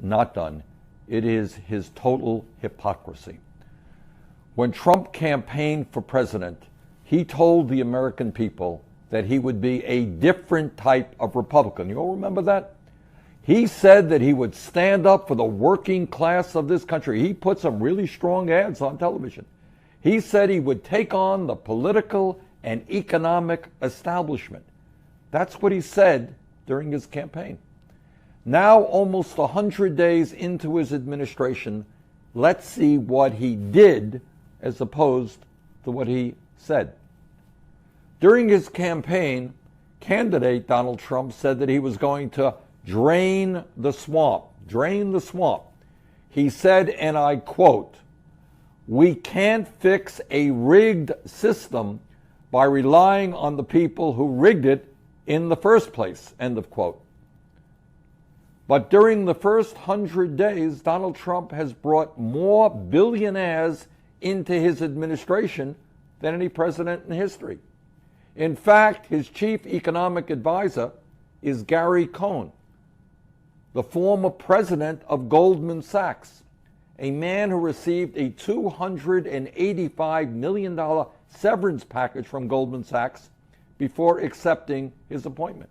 not done. It is his total hypocrisy. When Trump campaigned for president, he told the American people that he would be a different type of Republican. You all remember that? He said that he would stand up for the working class of this country. He put some really strong ads on television. He said he would take on the political and economic establishment. That's what he said during his campaign. Now, almost 100 days into his administration, let's see what he did as opposed to what he said. During his campaign, candidate Donald Trump said that he was going to drain the swamp. Drain the swamp. He said, and I quote, "We can't fix a rigged system by relying on the people who rigged it in the first place," end of quote. But during the first 100 days, Donald Trump has brought more billionaires into his administration than any president in history. In fact, his chief economic advisor is Gary Cohn, the former president of Goldman Sachs, a man who received a $285 million severance package from Goldman Sachs before accepting his appointment.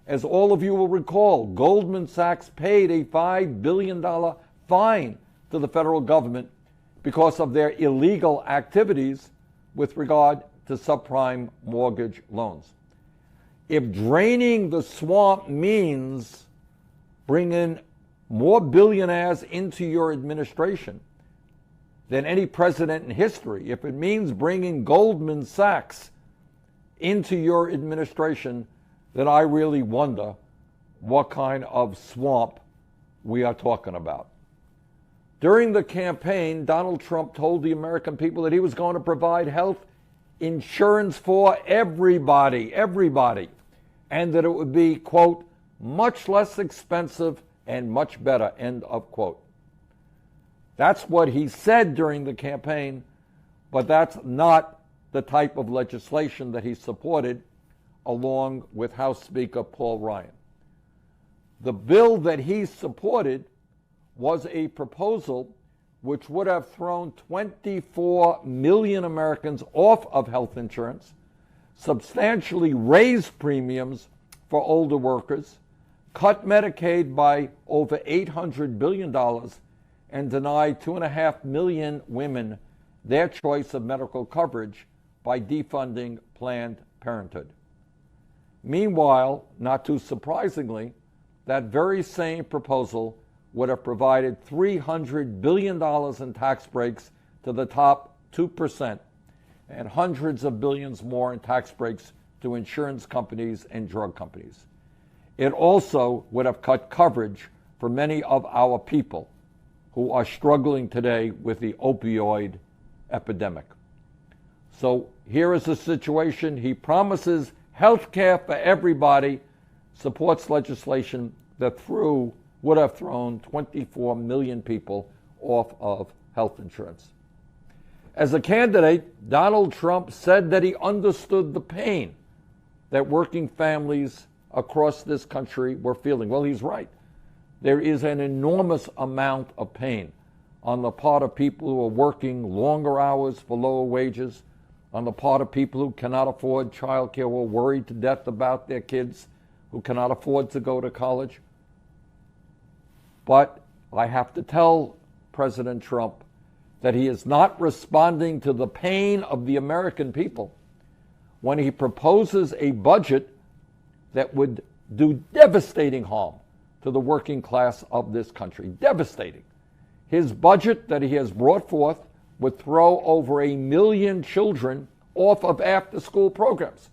As all of you will recall, Goldman Sachs paid a $5 billion fine to the federal government because of their illegal activities with regard to subprime mortgage loans. If draining the swamp means bringing more billionaires into your administration than any president in history, if it means bringing Goldman Sachs into your administration, then I really wonder what kind of swamp we are talking about. During the campaign, Donald Trump told the American people that he was going to provide health insurance for everybody, and that it would be, quote, much less expensive and much better, end of quote. That's what he said during the campaign, but that's not the type of legislation that he supported along with House Speaker Paul Ryan. The bill that he supported was a proposal which would have thrown 24 million Americans off of health insurance, substantially raised premiums for older workers, cut Medicaid by over $800 billion, and denied 2.5 million women their choice of medical coverage by defunding Planned Parenthood. Meanwhile, not too surprisingly, that very same proposal would have provided $300 billion in tax breaks to the top 2% and hundreds of billions more in tax breaks to insurance companies and drug companies. It also would have cut coverage for many of our people who are struggling today with the opioid epidemic. So here is the situation. He promises health care for everybody, supports legislation that would have thrown 24 million people off of health insurance. As a candidate, Donald Trump said that he understood the pain that working families across this country were feeling. Well, he's right. There is an enormous amount of pain on the part of people who are working longer hours for lower wages, on the part of people who cannot afford child care or worried to death about their kids who cannot afford to go to college. But I have to tell President Trump that he is not responding to the pain of the American people when he proposes a budget that would do devastating harm to the working class of this country. Devastating. His budget that he has brought forth would throw over 1 million children off of after-school programs.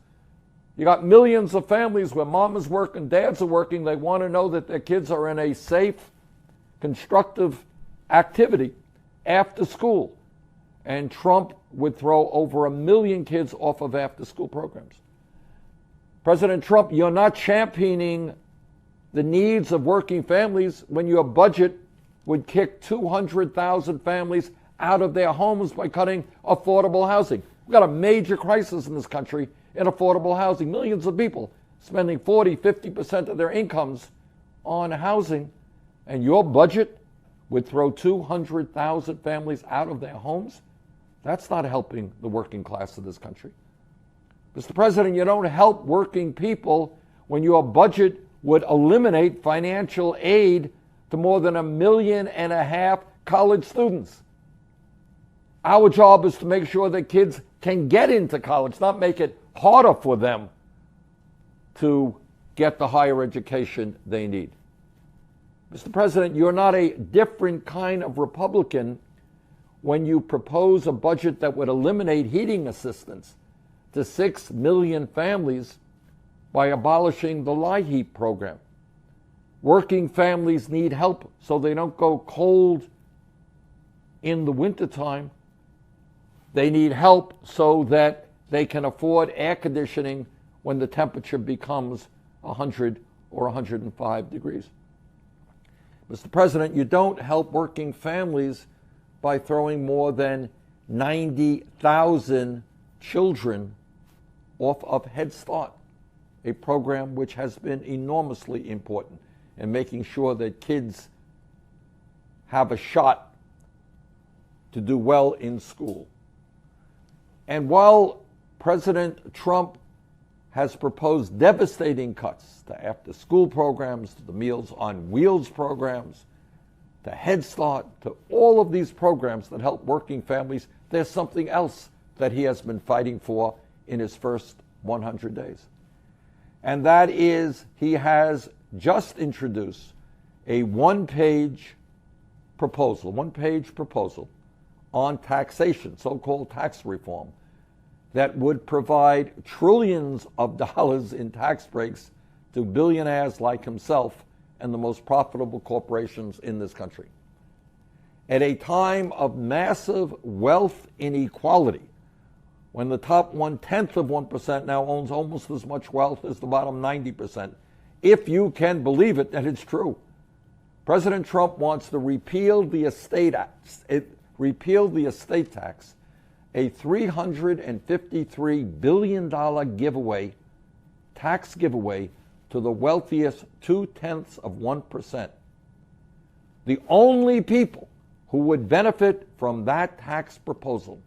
You got millions of families where mom is working, dads are working. They want to know that their kids are in a safe, constructive activity after school. And Trump would throw over 1 million kids off of after-school programs. President Trump, you're not championing the needs of working families when your budget would kick 200,000 families out of their homes by cutting affordable housing. We've got a major crisis in this country in affordable housing. Millions of people spending 40, 50% of their incomes on housing, And your budget would throw 200,000 families out of their homes? That's not helping the working class of this country. Mr. President, you don't help working people when your budget would eliminate financial aid to more than 1.5 million college students. Our job is to make sure that kids can get into college, not make it harder for them to get the higher education they need. Mr. President, you're not a different kind of Republican when you propose a budget that would eliminate heating assistance to 6 million families by abolishing the LIHEAP program. Working families need help so they don't go cold in the wintertime. They need help so that they can afford air conditioning when the temperature becomes 100 or 105 degrees. Mr. President, you don't help working families by throwing more than 90,000 children off of Head Start, a program which has been enormously important in making sure that kids have a shot to do well in school. And while President Trump has proposed devastating cuts to after-school programs, to the Meals on Wheels programs, to Head Start, to all of these programs that help working families, there's something else that he has been fighting for in his first 100 days. And that is, he has just introduced a one-page proposal on taxation, so-called tax reform, that would provide trillions of dollars in tax breaks to billionaires like himself and the most profitable corporations in this country. At a time of massive wealth inequality, when the top 0.1% now owns almost as much wealth as the bottom 90%, if you can believe it, that it's true. President Trump wants to repeal the estate tax, a $353 billion tax giveaway to the wealthiest 0.2%. The only people who would benefit from that tax proposal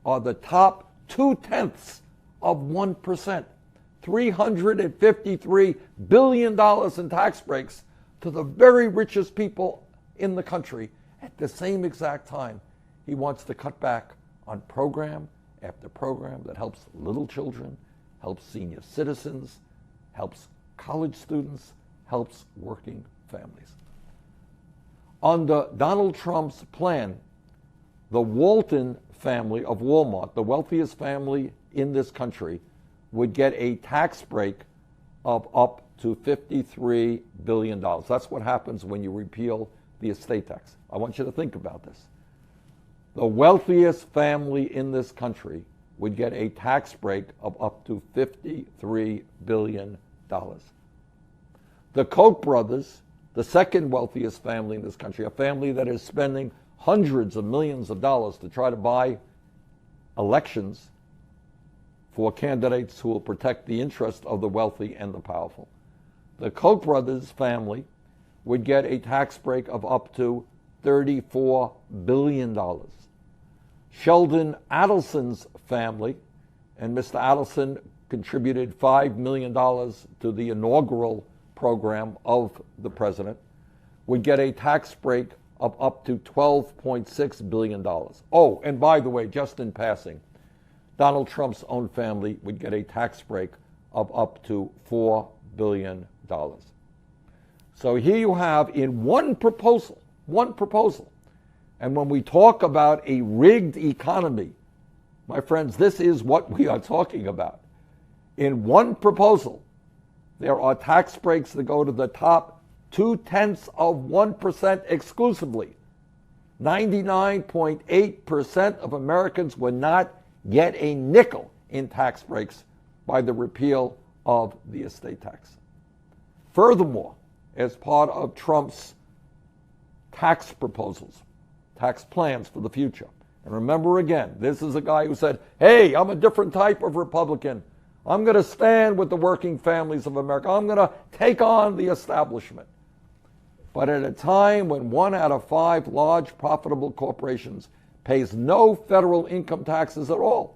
are the top 0.2%. $353 billion in tax breaks to the very richest people in the country. At the same exact time, he wants to cut back on program after program that helps little children, helps senior citizens, helps college students, helps working families. Under Donald Trump's plan, the Walton family of Walmart, the wealthiest family in this country, would get a tax break of up to $53 billion. That's what happens when you repeal the estate tax. I want you to think about this. The wealthiest family in this country would get a tax break of up to $53 billion. The Koch brothers, the second wealthiest family in this country, a family that is spending hundreds of millions of dollars to try to buy elections for candidates who will protect the interest of the wealthy and the powerful. The Koch brothers family would get a tax break of up to $34 billion. Sheldon Adelson's family, and Mr. Adelson contributed $5 million to the inaugural program of the president, would get a tax break of up to $12.6 billion. Oh, and by the way, just in passing, Donald Trump's own family would get a tax break of up to $4 billion. So here you have in one proposal, and when we talk about a rigged economy, my friends, this is what we are talking about. In one proposal, there are tax breaks that go to the top 0.2% exclusively. 99.8% of Americans would not get a nickel in tax breaks by the repeal of the estate tax. Furthermore, as part of Trump's tax proposals, tax plans for the future, and remember again, this is a guy who said, hey, I'm a different type of Republican. I'm going to stand with the working families of America. I'm going to take on the establishment. But at a time when 1 out of 5 large profitable corporations pays no federal income taxes at all,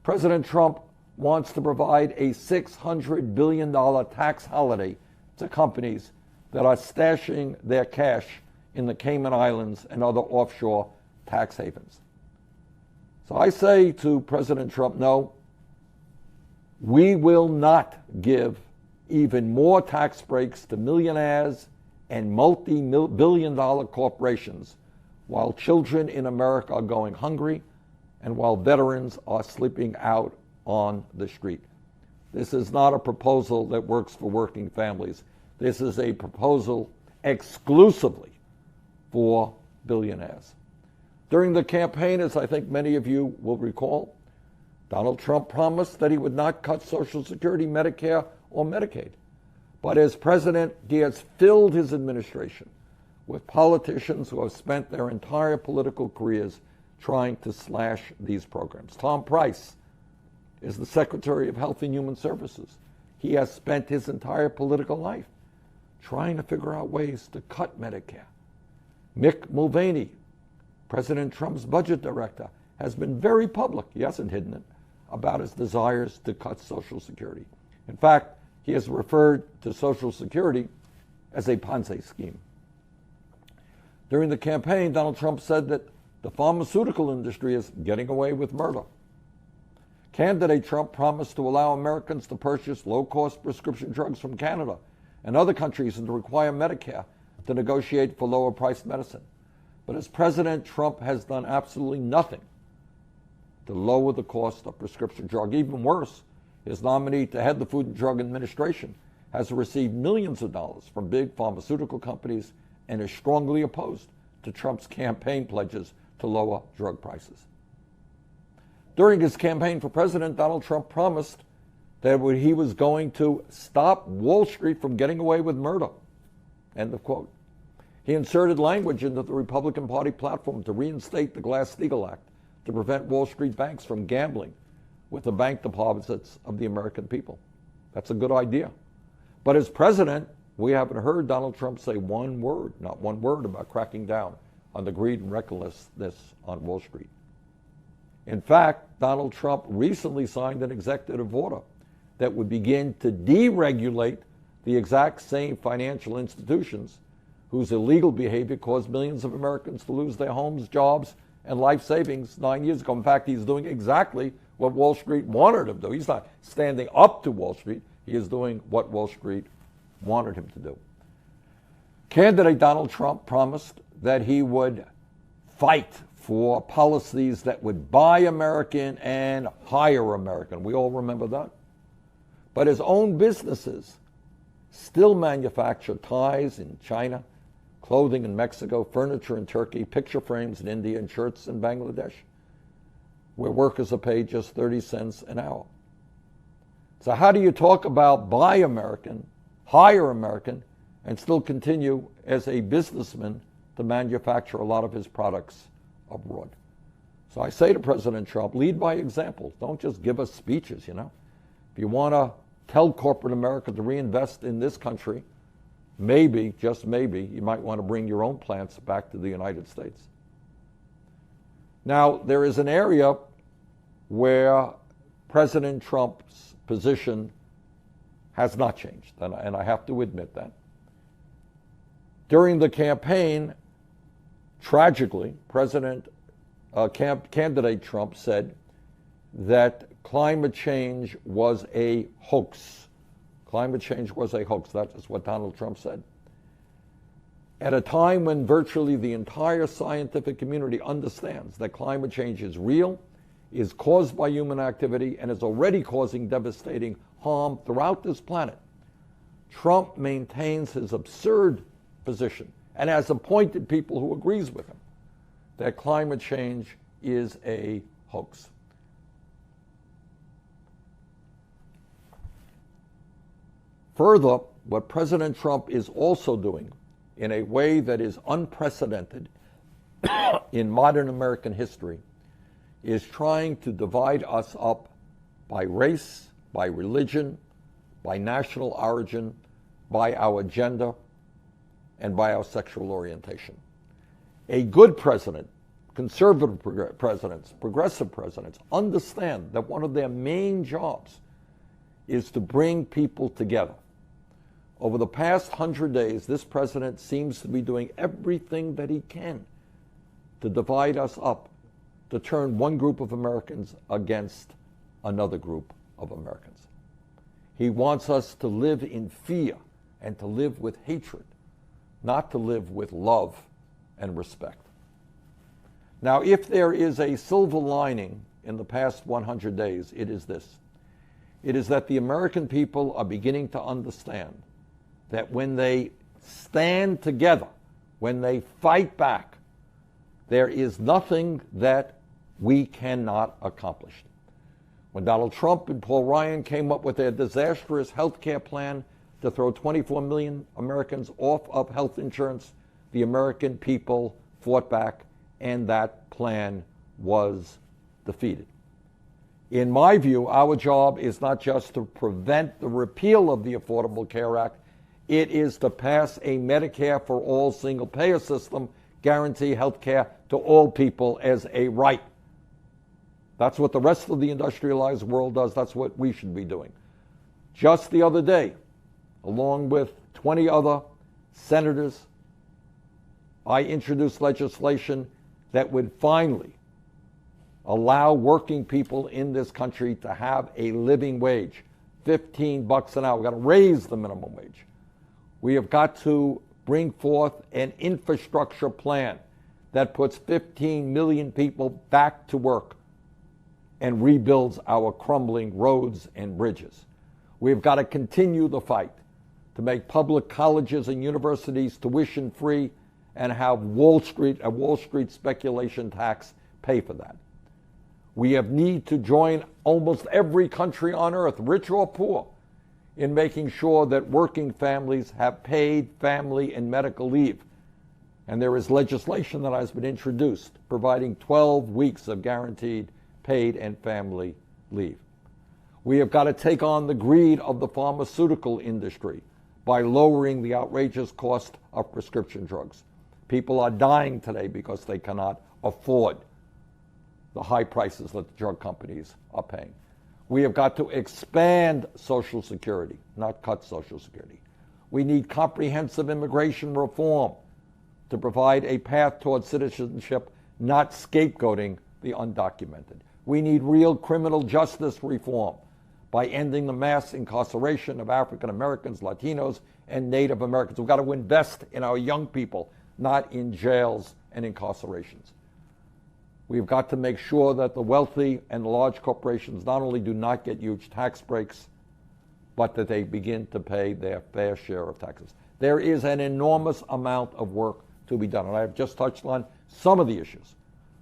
President Trump wants to provide a $600 billion tax holiday to companies that are stashing their cash in the Cayman Islands and other offshore tax havens. So I say to President Trump, no, we will not give even more tax breaks to millionaires and multi-billion-dollar corporations while children in America are going hungry and while veterans are sleeping out on the street. This is not a proposal that works for working families. This is a proposal exclusively for billionaires. During the campaign, as I think many of you will recall, Donald Trump promised that he would not cut Social Security, Medicare, or Medicaid. But as president, he has filled his administration with politicians who have spent their entire political careers trying to slash these programs. Tom Price is the Secretary of Health and Human Services. He has spent his entire political life trying to figure out ways to cut Medicare. Mick Mulvaney, President Trump's budget director, has been very public, he hasn't hidden it, about his desires to cut Social Security. In fact, he has referred to Social Security as a Ponzi scheme. During the campaign, Donald Trump said that the pharmaceutical industry is getting away with murder. Candidate Trump promised to allow Americans to purchase low-cost prescription drugs from Canada and other countries and to require Medicare to negotiate for lower-priced medicine. But as president, Trump has done absolutely nothing to lower the cost of prescription drug. Even worse, his nominee to head the Food and Drug Administration has received millions of dollars from big pharmaceutical companies and is strongly opposed to Trump's campaign pledges to lower drug prices. During his campaign for president, Donald Trump promised that he was going to stop Wall Street from getting away with murder. End of quote. He inserted language into the Republican Party platform to reinstate the Glass-Steagall Act to prevent Wall Street banks from gambling with the bank deposits of the American people. That's a good idea. But as president, we haven't heard Donald Trump say one word, not one word, about cracking down on the greed and recklessness on Wall Street. In fact, Donald Trump recently signed an executive order that would begin to deregulate the exact same financial institutions whose illegal behavior caused millions of Americans to lose their homes, jobs, and life savings 9 years ago. In fact, he's doing exactly what Wall Street wanted him to do. He's not standing up to Wall Street. He is doing what Wall Street wanted him to do. Candidate Donald Trump promised that he would fight for policies that would buy American and hire American. We all remember that. But his own businesses still manufacture ties in China, clothing in Mexico, furniture in Turkey, picture frames in India, and shirts in Bangladesh, where workers are paid just 30 cents an hour. So how do you talk about buy American, hire American, and still continue as a businessman to manufacture a lot of his products abroad? So I say to President Trump, lead by example. Don't just give us speeches, you know. If you want to tell corporate America to reinvest in this country, maybe, just maybe, you might want to bring your own plants back to the United States. Now, there is an area where President Trump's position has not changed, and I have to admit that. During the campaign, tragically, candidate Trump said that climate change was a hoax. Climate change was a hoax. That is what Donald Trump said. At a time when virtually the entire scientific community understands that climate change is real, is caused by human activity, and is already causing devastating harm throughout this planet, Trump maintains his absurd position and has appointed people who agrees with him that climate change is a hoax. Further, what President Trump is also doing in a way that is unprecedented in modern American history is trying to divide us up by race, by religion, by national origin, by our gender, and by our sexual orientation. A good president, conservative presidents, progressive presidents, understand that one of their main jobs is to bring people together. Over the past 100 days, this president seems to be doing everything that he can to divide us up, to turn one group of Americans against another group of Americans. He wants us to live in fear and to live with hatred, not to live with love and respect. Now, if there is a silver lining in the past 100 days, it is this. It is that the American people are beginning to understand that when they stand together, when they fight back, there is nothing that we cannot accomplish. When Donald Trump and Paul Ryan came up with their disastrous health care plan to throw 24 million Americans off of health insurance, the American people fought back, and that plan was defeated. In my view, our job is not just to prevent the repeal of the Affordable Care Act, it is to pass a Medicare for all single-payer system, guarantee health care to all people as a right. That's what the rest of the industrialized world does. That's what we should be doing. Just the other day, along with 20 other senators, I introduced legislation that would finally allow working people in this country to have a living wage, $15 an hour. We've got to raise the minimum wage. We have got to bring forth an infrastructure plan that puts 15 million people back to work and rebuilds our crumbling roads and bridges. We've got to continue the fight to make public colleges and universities tuition free and have a Wall Street speculation tax pay for that. We have need to join almost every country on earth, rich or poor, in making sure that working families have paid family and medical leave. And there is legislation that has been introduced providing 12 weeks of guaranteed paid and family leave. We have got to take on the greed of the pharmaceutical industry by lowering the outrageous cost of prescription drugs. People are dying today because they cannot afford the high prices that the drug companies are paying. We have got to expand Social Security, not cut Social Security. We need comprehensive immigration reform to provide a path towards citizenship, not scapegoating the undocumented. We need real criminal justice reform by ending the mass incarceration of African Americans, Latinos, and Native Americans. We've got to invest in our young people, not in jails and incarcerations. We've got to make sure that the wealthy and the large corporations not only do not get huge tax breaks, but that they begin to pay their fair share of taxes. There is an enormous amount of work to be done, and I have just touched on some of the issues.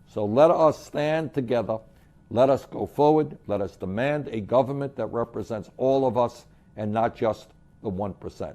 So let us stand together. Let us go forward. Let us demand a government that represents all of us and not just the 1%.